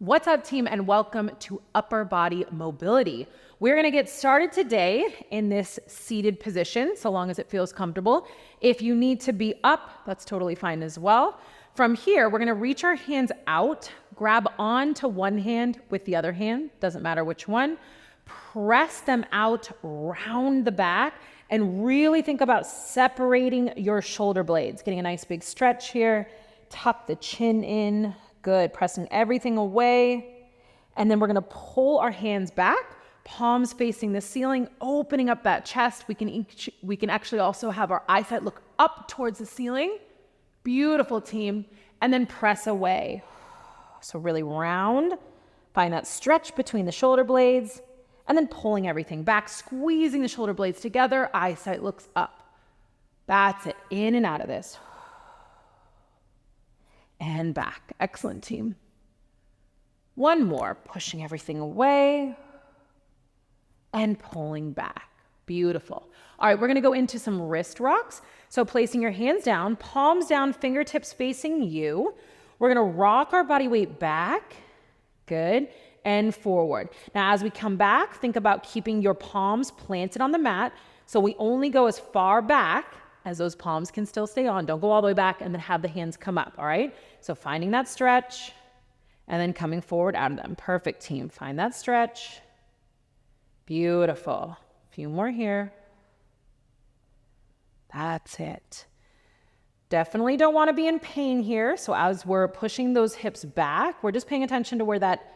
What's up, team, and welcome to upper body mobility. We're gonna get started today in this seated position, so long as it feels comfortable. If you need to be up, that's totally fine as well. From here, we're gonna reach our hands out, grab onto one hand with the other hand, doesn't matter which one. Press them out, round the back, and really think about separating your shoulder blades. Getting a nice big stretch here, tuck the chin in. Good, pressing everything away. And then we're gonna pull our hands back, palms facing the ceiling, opening up that chest. We can actually also have our eyesight look up towards the ceiling. Beautiful, team. And then press away. So really round, find that stretch between the shoulder blades, and then pulling everything back, squeezing the shoulder blades together, eyesight looks up. That's it, in and out of this. And back. Excellent, team. One more, pushing everything away and pulling back. Beautiful. All right, we're gonna go into some wrist rocks. So placing your hands down, palms down, fingertips facing you. We're gonna rock our body weight back. Good. And forward. Now, as we come back, think about keeping your palms planted on the mat. So we only go as far back as those palms can still stay on. Don't go all the way back and then have the hands come up, all right? So finding that stretch and then coming forward out of them. Perfect, team. Find that stretch. Beautiful. A few more here. That's it. Definitely don't want to be in pain here. So as we're pushing those hips back, we're just paying attention to where that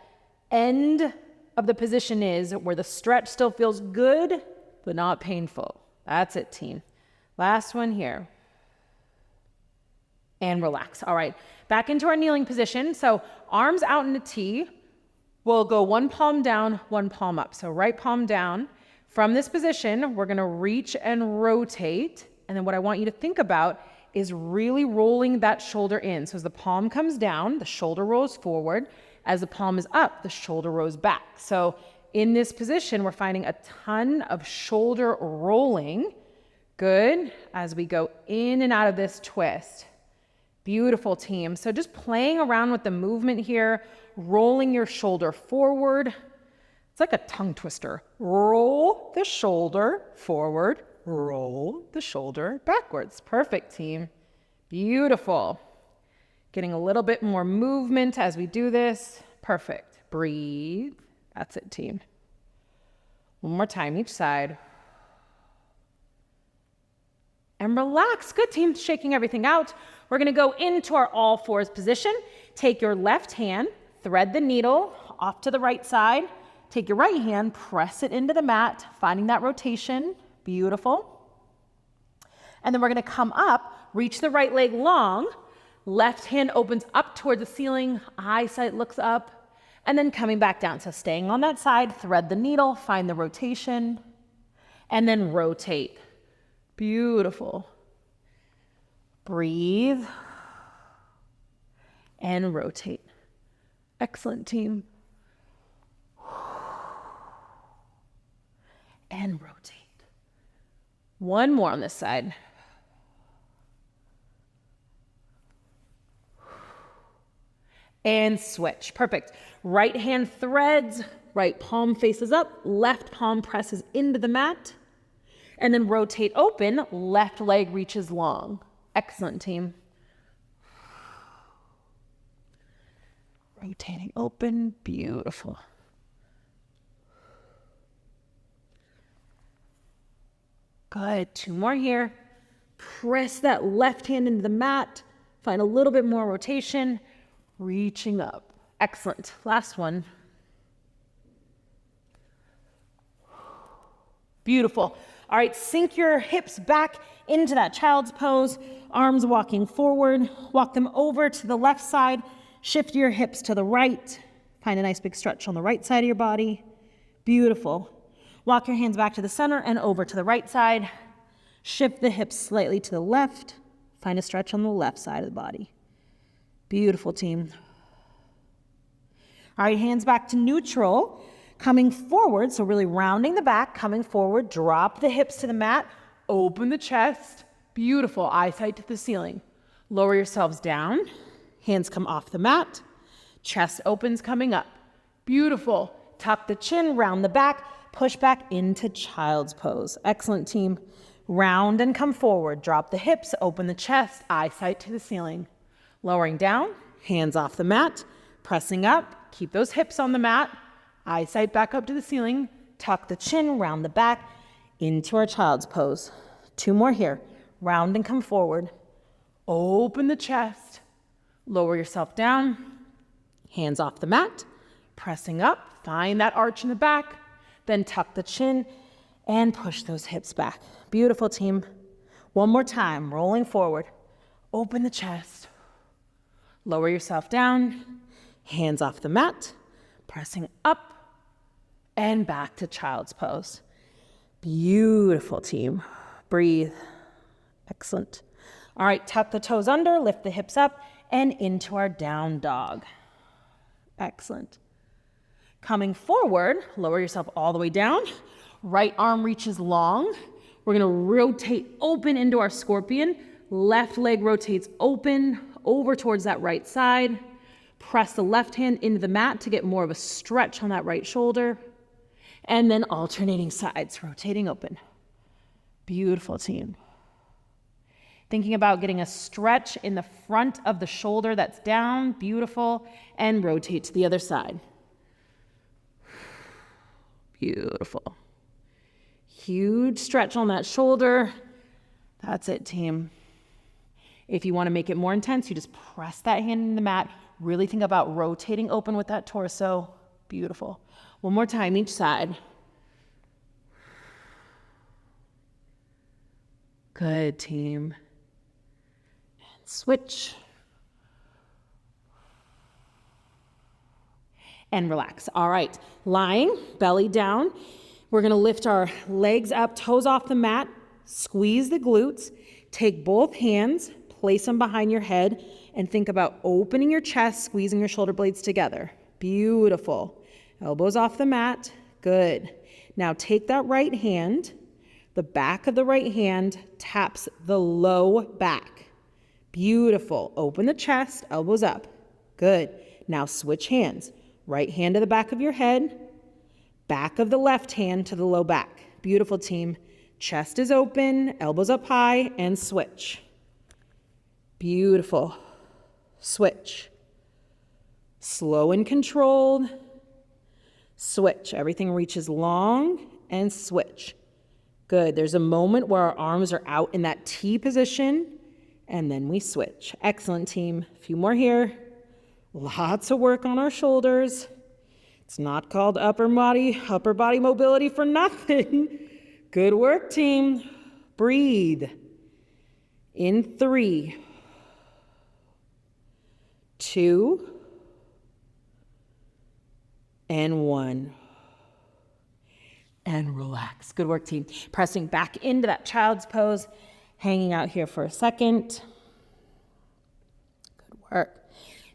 end of the position is, where the stretch still feels good, but not painful. That's it, team. Last one here. And relax. All right, back into our kneeling position. So arms out in a T. We'll go one palm down, one palm up. So right palm down. From this position, we're gonna reach and rotate. And then what I want you to think about is really rolling that shoulder in. So as the palm comes down, the shoulder rolls forward. As the palm is up, the shoulder rolls back. So in this position, we're finding a ton of shoulder rolling. Good, as we go in and out of this twist. Beautiful, team. So just playing around with the movement here, rolling your shoulder forward. It's like a tongue twister. Roll the shoulder forward, roll the shoulder backwards. Perfect, team. Beautiful. Getting a little bit more movement as we do this. Perfect. Breathe. That's it, team. One more time each side. And relax. Good, team. Shaking everything out. We're going to go into our all fours position. Take your left hand, thread the needle off to the right side. Take your right hand, press it into the mat, finding that rotation. Beautiful. And then we're going to come up, reach the right leg long. Left hand opens up toward the ceiling, eyesight looks up, and then coming back down. So staying on that side, thread the needle, find the rotation, and then rotate. Beautiful. Breathe and rotate. Excellent, team. And rotate. One more on this side. And switch. Perfect. Right hand threads, right palm faces up, left palm presses into the mat, and then rotate open, left leg reaches long. Excellent, team. Rotating open, beautiful. Good, two more here. Press that left hand into the mat, find a little bit more rotation. Reaching up. Excellent. Last one. Beautiful. All right, sink your hips back into that child's pose. Arms walking forward. Walk them over to the left side. Shift your hips to the right. Find a nice big stretch on the right side of your body. Beautiful. Walk your hands back to the center and over to the right side. Shift the hips slightly to the left. Find a stretch on the left side of the body. Beautiful, team. All right, hands back to neutral, coming forward. So really rounding the back, coming forward, drop the hips to the mat, open the chest. Beautiful, eyesight to the ceiling. Lower yourselves down, hands come off the mat. Chest opens coming up. Beautiful. Tuck the chin, round the back, push back into child's pose. Excellent, team. Round and come forward. Drop the hips, open the chest, eyesight to the ceiling. Lowering down, hands off the mat, pressing up, keep those hips on the mat, eyesight back up to the ceiling, tuck the chin, round the back, into our child's pose. 2 more here. Round and come forward. Open the chest, lower yourself down, hands off the mat, pressing up, find that arch in the back, then tuck the chin and push those hips back. Beautiful, team. 1 more time, rolling forward. Open the chest. Lower yourself down, hands off the mat, pressing up and back to child's pose. Beautiful, team. Breathe. Excellent. All right, tuck the toes under, lift the hips up, and into our down dog. Excellent. Coming forward, lower yourself all the way down. Right arm reaches long. We're gonna rotate open into our scorpion. Left leg rotates open over towards that right side. Press the left hand into the mat to get more of a stretch on that right shoulder. And then alternating sides, rotating open. Beautiful, team. Thinking about getting a stretch in the front of the shoulder that's down, beautiful, and rotate to the other side. Beautiful. Huge stretch on that shoulder. That's it, team. If you want to make it more intense, you just press that hand in the mat. Really think about rotating open with that torso. Beautiful. 1 more time, each side. Good, team. And switch. And relax. All right, lying, belly down. We're gonna lift our legs up, toes off the mat, squeeze the glutes, take both hands, place them behind your head, and think about opening your chest, squeezing your shoulder blades together. Beautiful. Elbows off the mat. Good. Now take that right hand, the back of the right hand taps the low back. Beautiful. Open the chest, elbows up. Good. Now switch hands. Right hand to the back of your head, back of the left hand to the low back. Beautiful, team. Chest is open, elbows up high, and switch. Beautiful. Switch. Slow and controlled. Switch. Everything reaches long and switch. Good. There's a moment where our arms are out in that T position, and then we switch. Excellent, team. A few more here. Lots of work on our shoulders. It's not called upper body mobility for nothing. Good work, team. Breathe. In 3, 2, and 1. And relax. Good work, team. Pressing back into that child's pose, hanging out here for a second. Good work.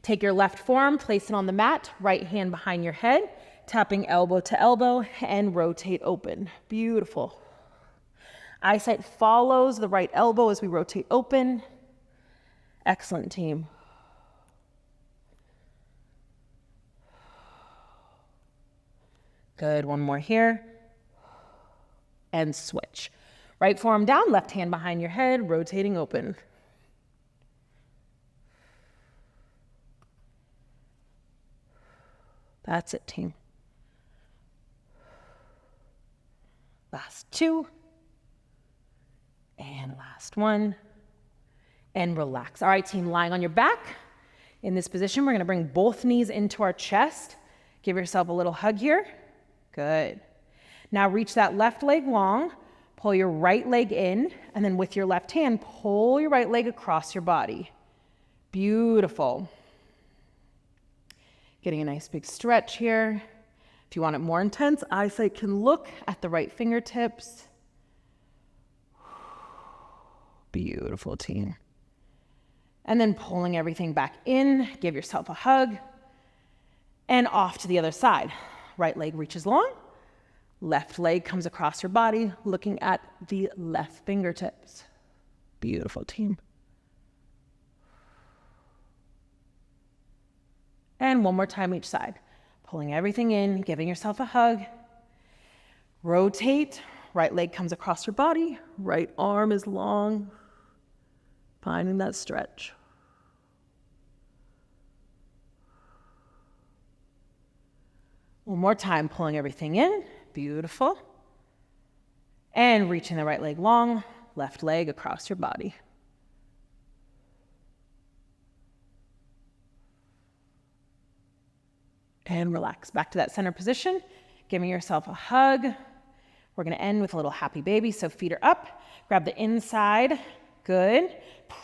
Take your left forearm, place it on the mat, right hand behind your head, tapping elbow to elbow, and rotate open. Beautiful. Eyesight follows the right elbow as we rotate open. Excellent, team. Good, 1 more here. And switch. Right forearm down, left hand behind your head, rotating open. That's it, team. Last 2. And last 1. And relax. All right, team, lying on your back. In this position, we're gonna bring both knees into our chest. Give yourself a little hug here. Good. Now reach that left leg long, pull your right leg in, and then with your left hand, pull your right leg across your body. Beautiful. Getting a nice big stretch here. If you want it more intense, eyesight can look at the right fingertips. Beautiful, team. And then pulling everything back in, give yourself a hug, and off to the other side. Right leg reaches long, left leg comes across your body, looking at the left fingertips. Beautiful, team. And one more time each side. Pulling everything in, giving yourself a hug. Rotate, right leg comes across your body, right arm is long, finding that stretch. One more time, pulling everything in, beautiful. And reaching the right leg long, left leg across your body. And relax, back to that center position, giving yourself a hug. We're gonna end with a little happy baby, so feet are up, grab the inside, good.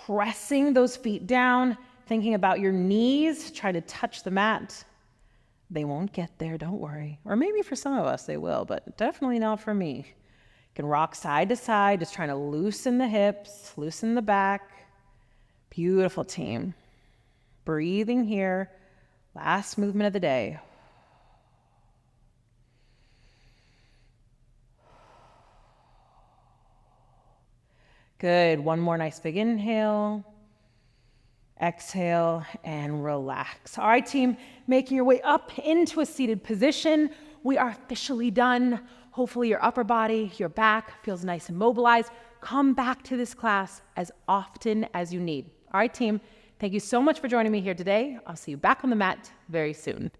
Pressing those feet down, thinking about your knees, try to touch the mat. They won't get there, don't worry. Or maybe for some of us they will, but definitely not for me. You can rock side to side, just trying to loosen the hips, loosen the back. Beautiful, team. Breathing here, last movement of the day. Good, one more nice big inhale. Exhale and relax. All right, team, making your way up into a seated position. We are officially done. Hopefully your upper body, your back feels nice and mobilized. Come back to this class as often as you need. All right, team, thank you so much for joining me here today. I'll see you back on the mat very soon.